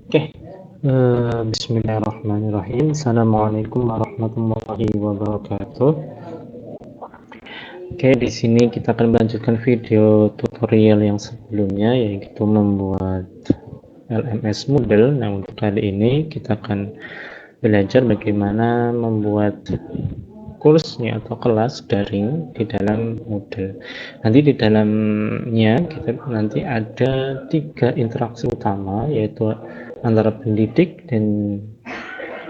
Oke, Bismillahirrahmanirrahim. Assalamualaikum warahmatullahi wabarakatuh. Oke, di sini kita akan melanjutkan video tutorial yang sebelumnya, yaitu membuat LMS Moodle. Nah, untuk kali ini kita akan belajar bagaimana membuat kursnya atau kelas daring di dalam Moodle. Nanti di dalamnya kita nanti ada 3 interaksi utama, yaitu antara pendidik dan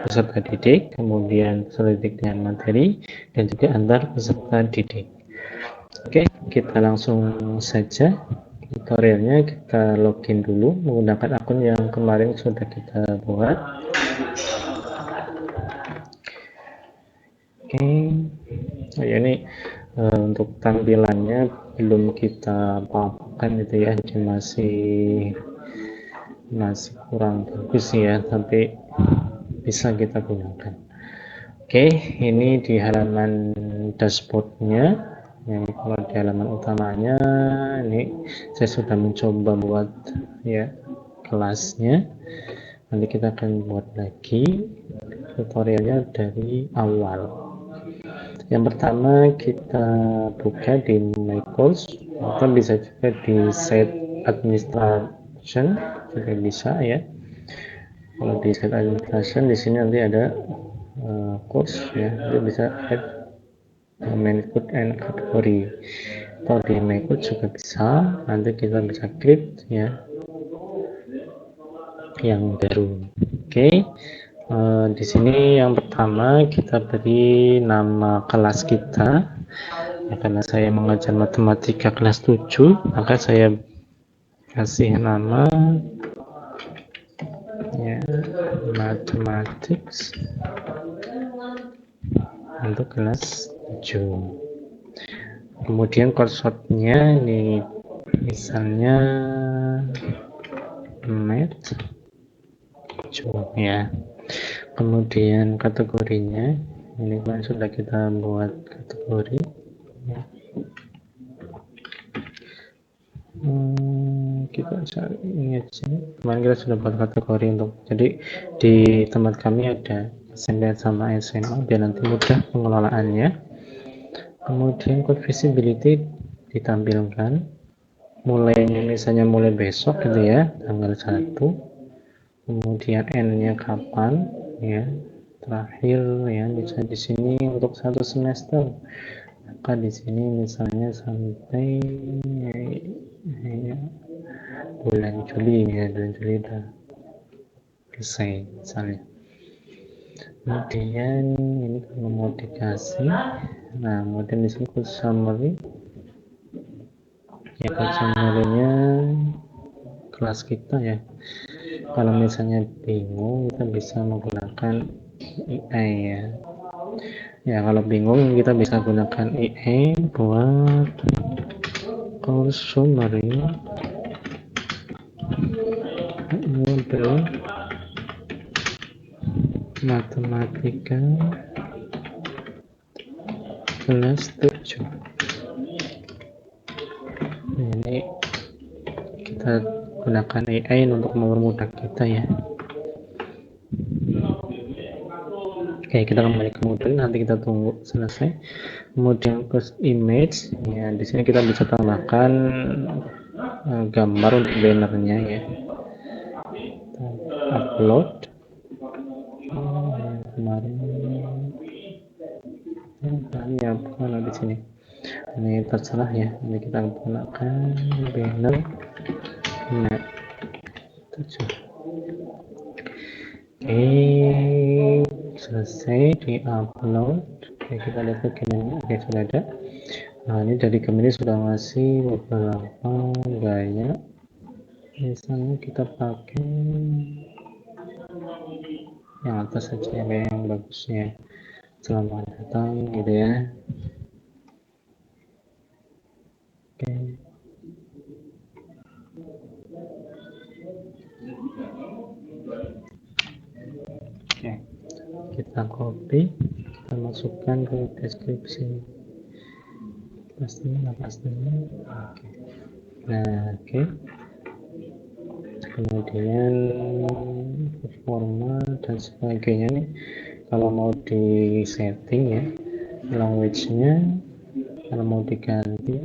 peserta didik, kemudian peserta didik dengan materi, dan juga antar peserta didik. Oke, kita langsung saja tutorialnya. Kita login dulu menggunakan akun yang kemarin sudah kita buat. Oke, ini untuk tampilannya belum kita papakan gitu ya, jadi masih kurang bagus ya, tapi bisa kita gunakan. Oke, ini di halaman dashboardnya. Kalau di halaman utamanya, ini saya sudah mencoba buat ya kelasnya. Nanti kita akan buat lagi tutorialnya dari awal. Yang pertama kita buka di My Course, atau bisa juga di Set Administration juga bisa ya. Kalau di Set Administration di sini nanti ada course ya, itu bisa add main code and category, atau di main code juga bisa. Nanti kita bisa klik ya yang baru. Oke, di sini yang pertama kita beri nama kelas kita ya, karena saya mengajar matematika kelas 7, maka saya kasih nama ya mathematics untuk kelas 7. Kemudian kursor-nya ini misalnya math ya. Kemudian kategorinya ini kan sudah kita buat kategori ya. Kita cari ini aja, kemarin kita sudah buat kategori untuk, jadi di tempat kami ada SMP sama SMA biar nanti mudah pengelolaannya. Kemudian code visibility ditampilkan mulainya, misalnya mulai besok gitu ya, tanggal 1, kemudian N-nya kapan ya, terakhir ya, bisa di sini untuk 1 semester, maka di sini misalnya sampai ya, bulan Juli ya, bulan Juli udah selesai misalnya. Kemudian ini kalau mau dikasih, nah kemudian di sini code summary ya, code summary-nya kelas kita ya. Kalau misalnya bingung kita bisa menggunakan AI ya. Ya kalau bingung kita bisa gunakan AI buat course summary Moodle matematika kelas 7. Ini kita gunakan AI untuk mempermudah kita ya. Oke, kita kembali ke Moodle, nanti kita tunggu selesai. Kemudian post image ya, di sini kita bisa tambahkan gambar untuk bannernya ya. Upload kemarin ya, kalau di sini ini terserah ya, ini kita gunakan banner nah 7. Oke, selesai di upload. Oke, kita lihat bagian. Oke, sudah ada. Nah, ini dari Gemini sudah ngasih beberapa gaya, misalnya kita pakai yang atas saja ya, yang bagusnya. Selamat datang gitu ya. Oke. Oke, kita copy, kita masukkan ke deskripsi. Pastinya. Oke. Nah, oke. kemudian performa dan sebagainya nih. Kalau mau di setting ya language-nya, kalau mau diganti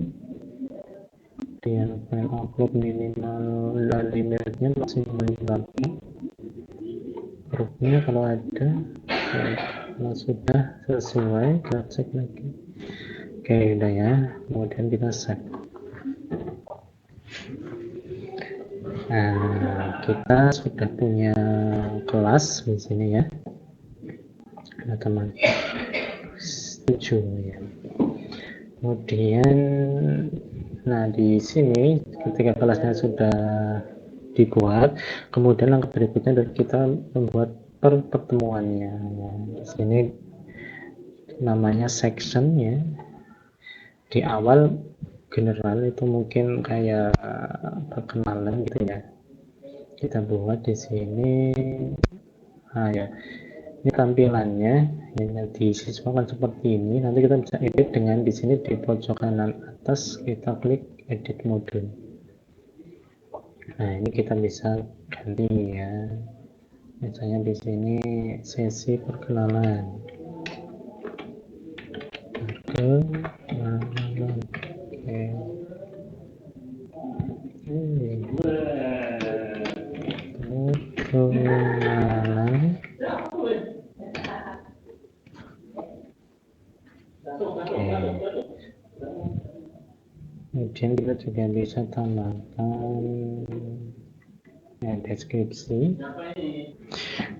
dia file upload minimal limitnya maksimal berapa, grupnya kalau ada ya, kalau sudah sesuai kita cek lagi. Oke udah ya, kemudian kita save. Nah kita sudah punya kelas di sini ya teman-teman, setuju ya. Kemudian nah di sini ketika kelasnya sudah dibuat, kemudian langkah berikutnya adalah kita membuat pertemuannya. Di sini namanya section ya. Di awal general itu mungkin kayak perkenalan gitu ya. Kita buat di sini. Nah ya, ini tampilannya yang di siswa kan seperti ini. Nanti kita bisa edit dengan di sini di pojok kanan atas kita klik edit module. Nah ini kita bisa ganti ya. Misalnya di sini sesi perkenalan. Perkenalan. Perkenalan. Kemudian kita juga bisa tambahkan ya, deskripsi.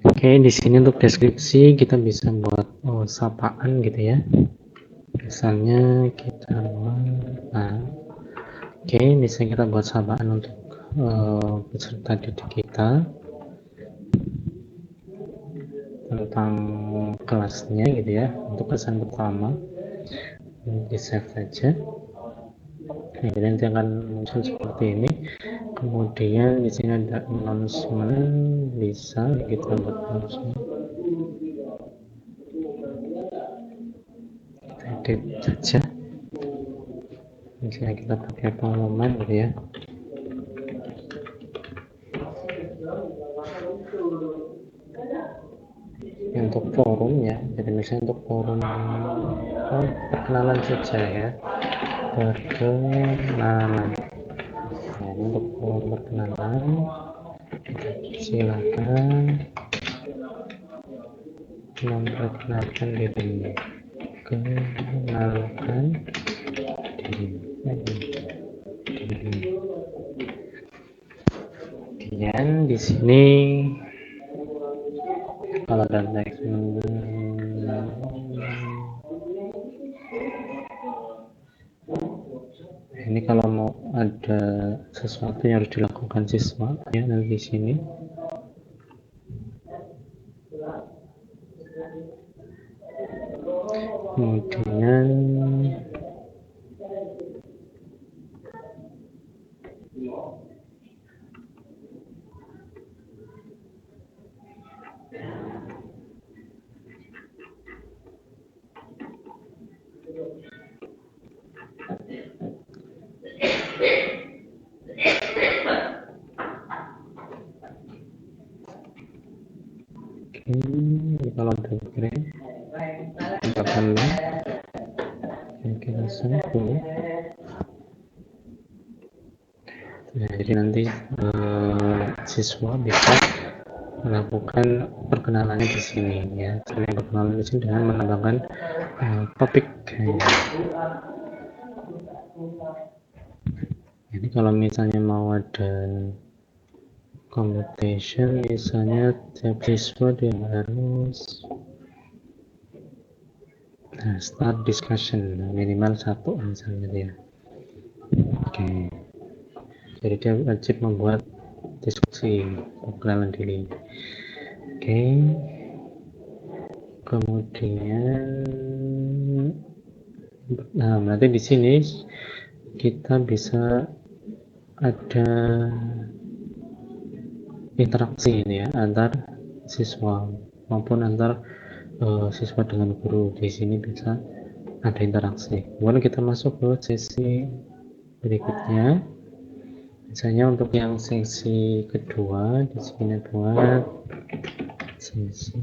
Oke, di sini untuk deskripsi kita bisa buat sapaan gitu ya. Misalnya kita buat, oke, misalnya kita buat sapaan untuk peserta didik kita tentang kelasnya gitu ya. Untuk kesan pertama, di save saja. Nah, nanti akan muncul seperti ini. Kemudian di sini ada announcement, bisa kita buat announcement. Kita edit saja. Misalnya kita pakai pengumuman gitu ya. Untuk forum ya, jadi misalnya untuk forum perkenalan saja ya. Perkenalan. Nah, ini untuk forum perkenalan. Silakan memperkenalkan diri. Kenalkan diri. Kemudian di sini kalau ada teks ini kalau mau ada sesuatu yang harus dilakukan siswa ya nanti di sini. Kemudian kalau ada grade tambahkanlah kita satu. Nah, jadi nanti siswa bisa melakukan perkenalannya di sini ya. Selain perkenalan di sini dengan menambahkan topik. Jadi kalau misalnya mau ada competition, misalnya tiap siswa dia harus start discussion minimal 1 misalnya dia. Oke. Jadi dia wajib membuat diskusi perkenalan diri. Oke. Kemudian berarti di sini kita bisa ada interaksi ini ya antar siswa maupun antar siswa dengan guru. Di sini bisa ada interaksi. Kemudian kita masuk ke sesi berikutnya. Misalnya untuk yang sesi kedua, di sini buat sesi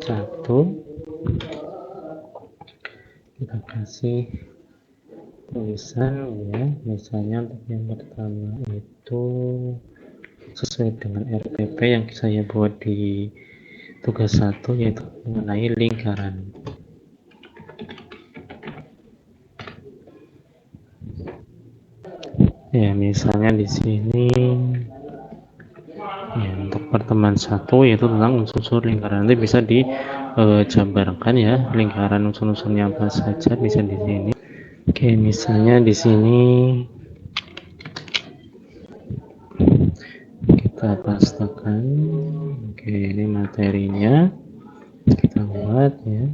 1, kita kasih tulisan ya, misalnya untuk yang pertama itu sesuai dengan RPP yang saya buat di tugas 1, yaitu mengenai lingkaran. Ya, misalnya di sini ya, untuk pertemuan 1 yaitu tentang unsur-unsur lingkaran. Nanti bisa dijabarkan ya lingkaran unsur-unsurnya apa saja, bisa di sini. Oke, misalnya di sini kita pastikan. Oke, ini materinya kita buat ya.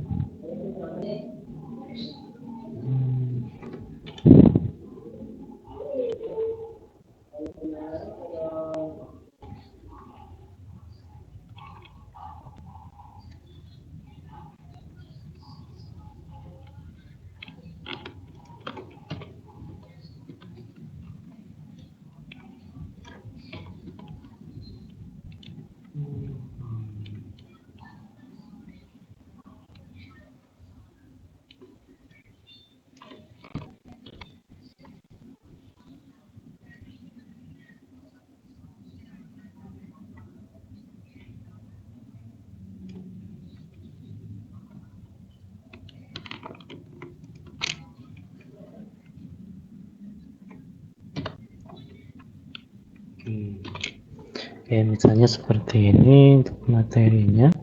Oke, misalnya seperti ini untuk materinya.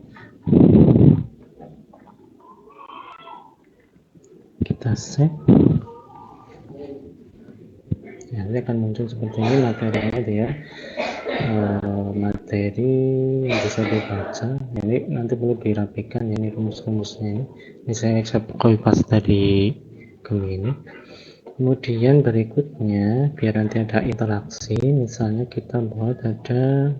Kita save. Ya, nanti akan muncul seperti ini materinya itu ya. Materi yang bisa dibaca. Ini nanti perlu dirapikan ya, ini rumus-rumusnya. Ini saya copy paste dari Gemini. Kemudian berikutnya, biar nanti ada interaksi, misalnya kita buat ada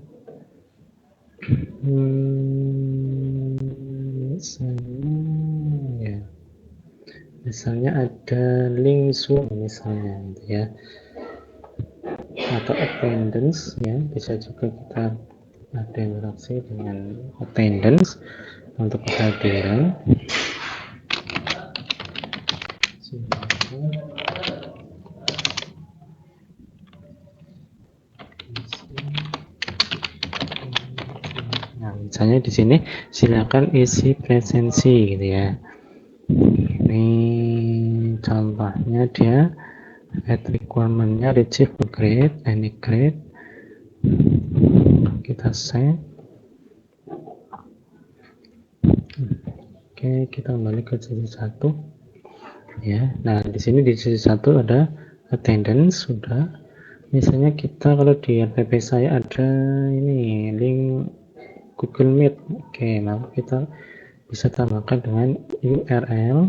misalnya ada link Zoom misalnya gitu ya, atau attendance ya, bisa juga kita ada interaksi dengan attendance untuk kehadiran. Nah, misalnya di sini silakan isi presensi gitu ya. Ini contohnya dia add requirement-nya receive a grade, any grade. Kita save. Oke, kita kembali ke sesi 1 ya. Nah, di sini di sesi 1 ada attendance sudah. Misalnya kita kalau di RPP saya ada ini link Google Meet. Oke, maka kita bisa tambahkan dengan URL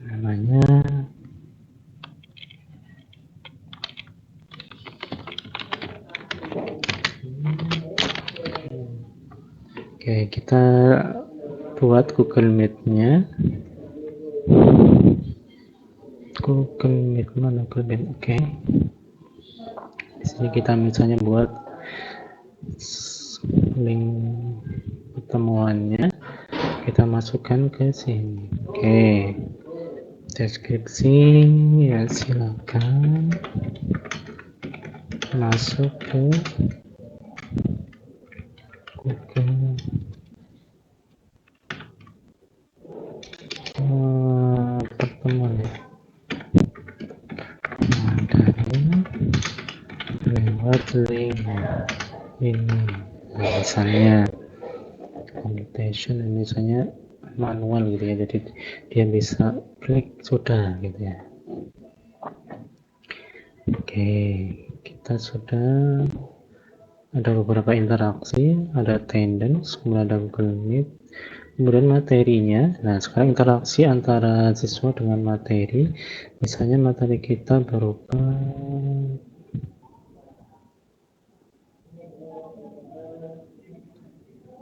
namanya oke, kita buat Google Meet-nya. Google Meet mana Google Meet? Oke. Di sini kita misalnya buat link pertemuannya, kita masukkan ke sini. Oke. Deskripsi ya, silakan masuk ke Google pertemuan ya. Dari lewat link ini. Nah, misalnya computation misalnya manual gitu ya, jadi dia bisa klik sudah gitu ya. Oke, kita sudah ada beberapa interaksi, ada attendance, kemudian ada Google Meet, kemudian materinya. Nah, sekarang interaksi antara siswa dengan materi, misalnya materi kita berupa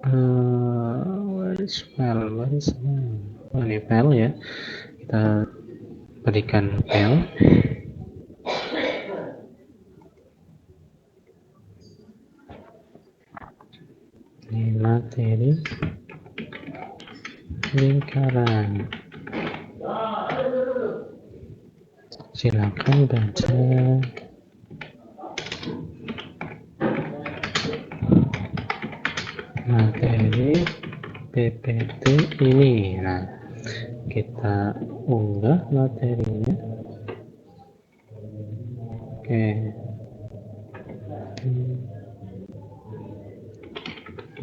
where is file? ini file ya, kita berikan file. Ini materi lingkaran, silakan baca materi PPT ini. Nah, kita unggah materinya. Oke.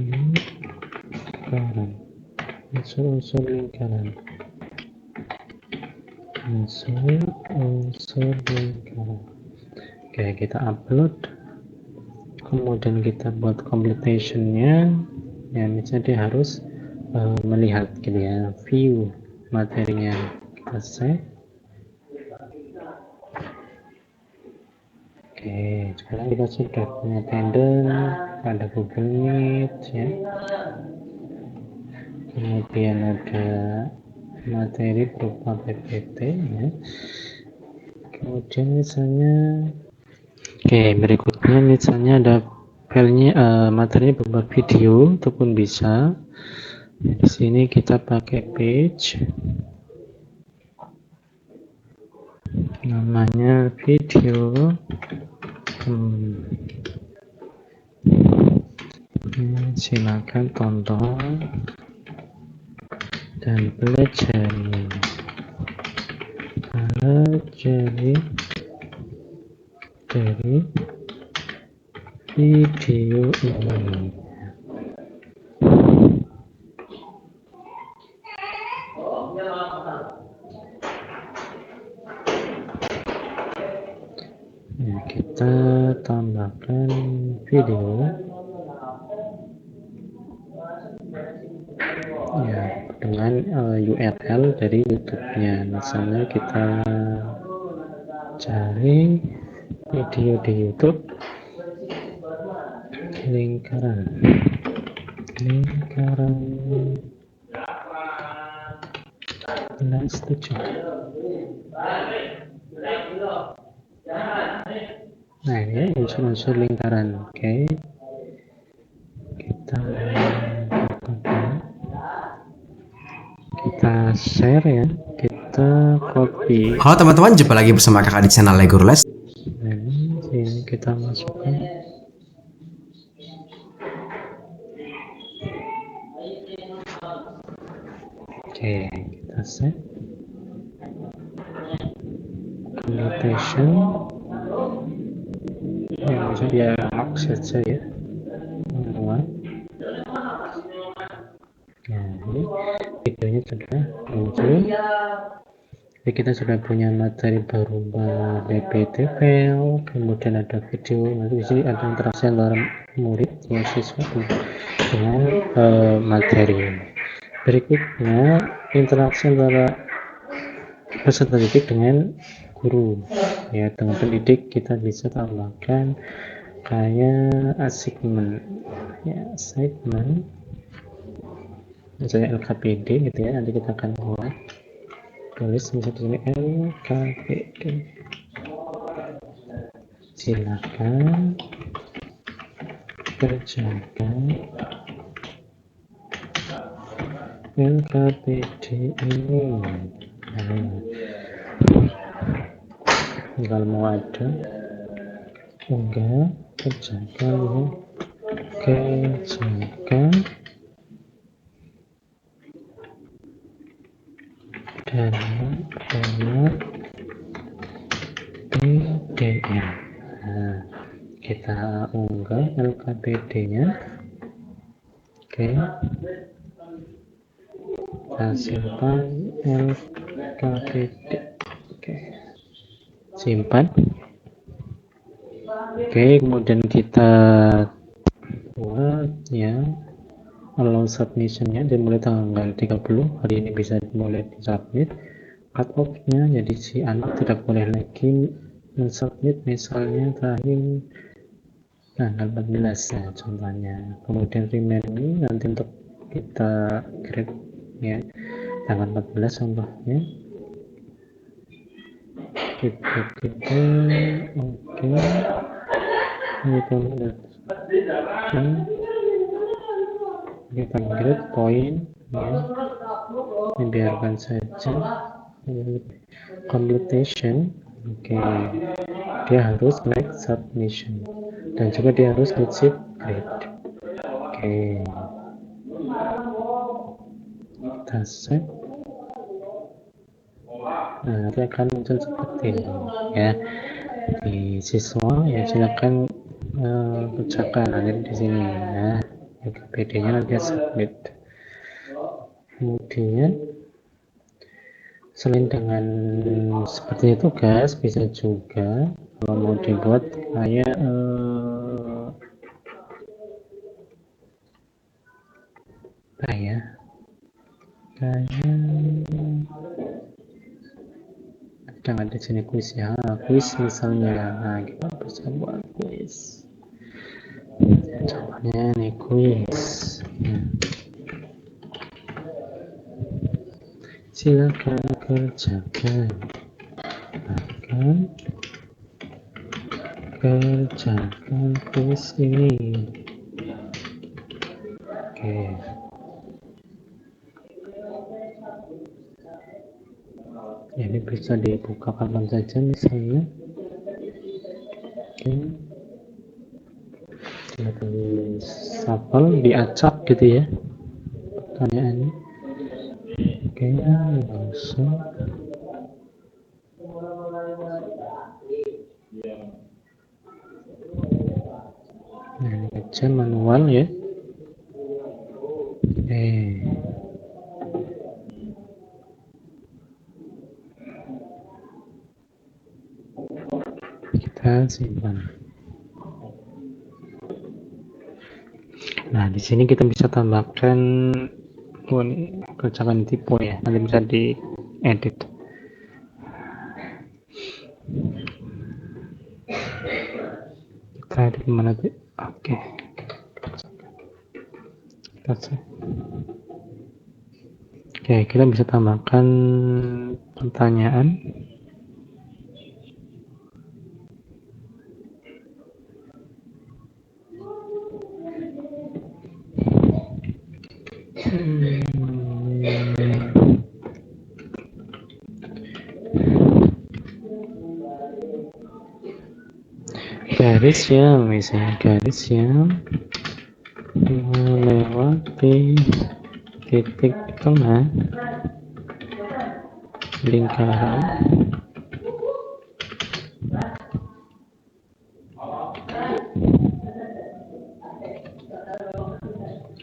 Lingkaran, unsur-unsur lingkaran, unsur lingkaran. Oke, kita upload, kemudian kita buat completion-nya. Ya, misalnya dia harus melihat gitu ya, view materinya. Kita save. Oke, sekarang kita sudah punya tender pada Google Meet ya. Kemudian ada materi berupa PPT ya. Kemudian misalnya, oke, berikutnya misalnya ada filenya, materinya berupa video, itu pun bisa. Di sini kita pakai page, namanya video. Silakan tonton dan pelajari dari video ini. Ya, kita tambahkan video ya dengan URL dari YouTube-nya. Misalnya kita cari video di YouTube lingkaran kelas 7. Nah, ini unsur-unsur lingkaran. Oke, kita share ya, kita copy. Halo teman-teman, jumpa lagi bersama kakak di channel Lego Les. Ini kita masukkan. Oke, kita save. Commutation. Ya, saya lock saja ya. Nah, ini videonya sudah muncul. Jadi kita sudah punya materi berupa PPT file, kemudian ada video. Nanti di sini ada interaksi antara murid ya, siswa dengan materi. Berikutnya interaksi antara peserta didik dengan guru ya. Dengan pendidik kita bisa tambahkan kayak assignment ya, assignment misalnya LKPD gitu ya. Nanti kita akan buat, tulis misalnya LKPD, silakan kerjakan LKPD ini. Kalau mau ada enggak, kerjakan dalam format PDF. Nah, kita unggah LKPD-nya. Oke, kita simpan LKPD. Oke, simpan. Oke, kemudian kita buat ya allow submission-nya dimulai tanggal 30. Hari ini bisa mulai disubmit. Cut off-nya jadi si anak tidak boleh lagi mensubmit misalnya terakhir tanggal 14 ya contohnya. Kemudian remaining nanti untuk kita grade ya, halaman 14 contohnya. Kita oke. Kita grade poin ya. Biarkan saja. Completion. Oke. Dia harus make submission dan juga dia harus receive grade. Oke. Kita save. Nah, nanti akan muncul seperti ini ya. Di siswa ya silakan kerjakan nanti di sini ya. PD-nya nanti submit. Kemudian selain dengan seperti itu guys, bisa juga kalau mau dibuat kayak apa ya, kayak ada di sini kuis ya, kuis misalnya. Nah, kita bisa buat kuis. Contohnya nih kuis. Silakan kerjakan. Kerjakan kuis ini. Oke. Ya, ini bisa dibuka kapan saja misalnya. Oke. Tulis shuffle, diacak gitu ya pertanyaannya. Oke, langsung. Nah, ini aja manual ya. Oke. Kita simpan. Nah, di sini kita bisa tambahkan kerjakan tipe ya, nanti bisa diedit. Kita edit mana tuh? Oke. Oke, kita bisa tambahkan pertanyaan. Garis yang misalnya garis yang melewati titik tengah lingkaran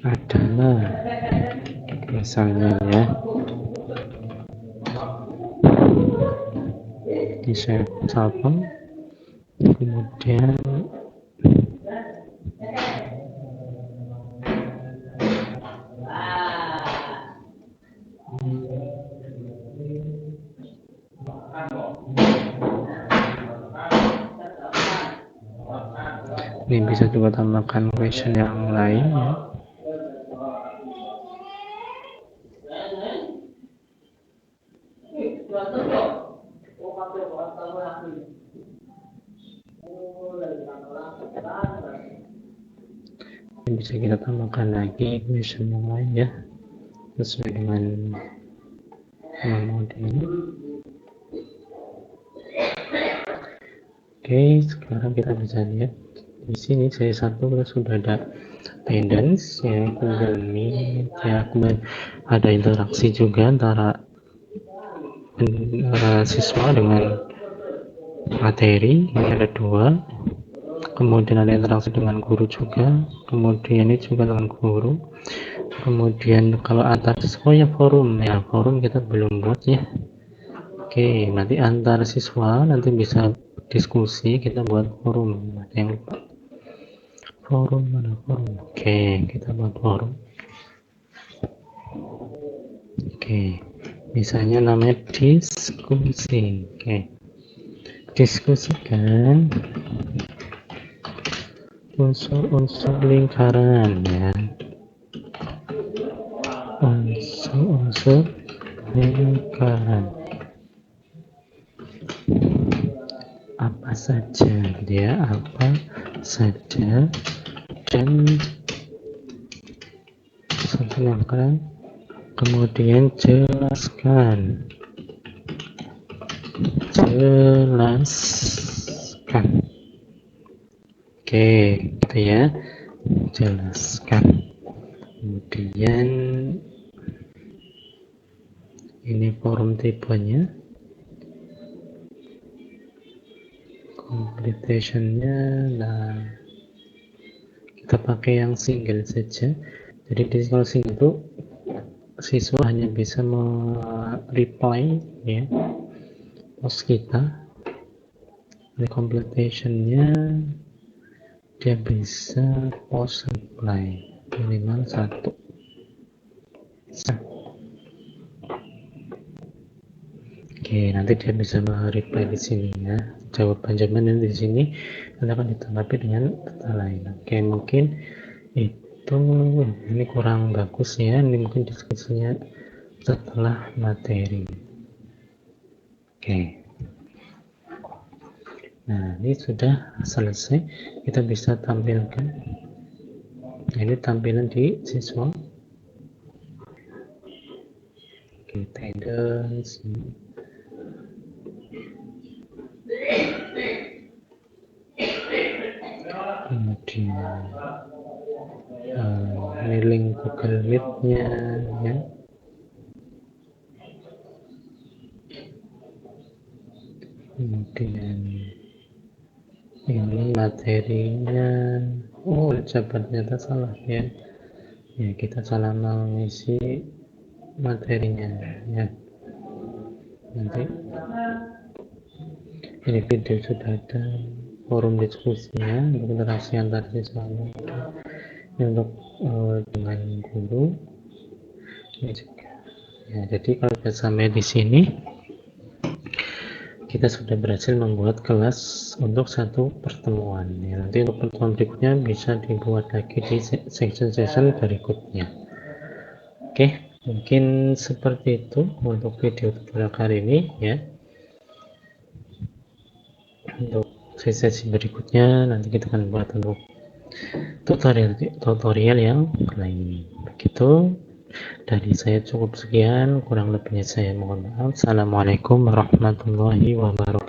adalah misalnya ya, di samping kemudian ini bisa juga tambahkan question yang lain ya. Ini bisa kita tambahkan lagi question yang lain ya, sesuai dengan mode ini. Oke, sekarang kita bisa lihat di sini C1 kita sudah ada attendance ya, kemudian meet ya, kemudian ada interaksi juga antara siswa dengan materi, ini ada 2, kemudian ada interaksi dengan guru juga, kemudian ini juga dengan guru, kemudian kalau antar siswa ya forum kita belum buat ya. Oke, nanti antar siswa nanti bisa diskusi, kita buat forum. Ada yang lupa forum, mana forum? Oke, kita buat forum. Oke, misalnya namanya diskusi. Oke, diskusikan unsur-unsur lingkaran ya, unsur-unsur lingkaran. Apa saja dia, apa saja, dan satu lingkaran. Kemudian jelaskan. Oke, gitu ya. Jelaskan. Kemudian ini form tipenya, completion-nya. Nah, kita pakai yang single saja. Jadi kalau single itu siswa hanya bisa reply ya post kita. Di completion-nya dia bisa post reply minimal 1. Oke, nanti dia bisa reply di sini ya. Jawaban di sini nanti akan ditanggapi dengan kata lain. Oke, mungkin itu ini kurang bagus ya. Ini mungkin diskusinya setelah materi. Oke. Nah, ini sudah selesai. Kita bisa tampilkan. Ini tampilan di siswa. Oke, attendance. Kemudian ini link Google Meet-nya ya. Kemudian ini materinya. Oh, ternyata salah ya. Ya, kita salah mengisi materinya ya. Nanti ini video sudah ada forum diskusinya untuk interaksi antar siswanya. Ini untuk dengan guru ini juga ya. Jadi kalau sudah sampai di sini kita sudah berhasil membuat kelas untuk satu pertemuan ya. Nanti untuk pertemuan berikutnya bisa dibuat lagi di section berikutnya. Oke, mungkin seperti itu untuk video tutorial kali ini ya. Untuk sesi berikutnya nanti kita akan buat untuk tutorial yang lain. Begitu dari saya, cukup sekian, kurang lebihnya saya mohon maaf. Assalamualaikum warahmatullahi wabarakatuh.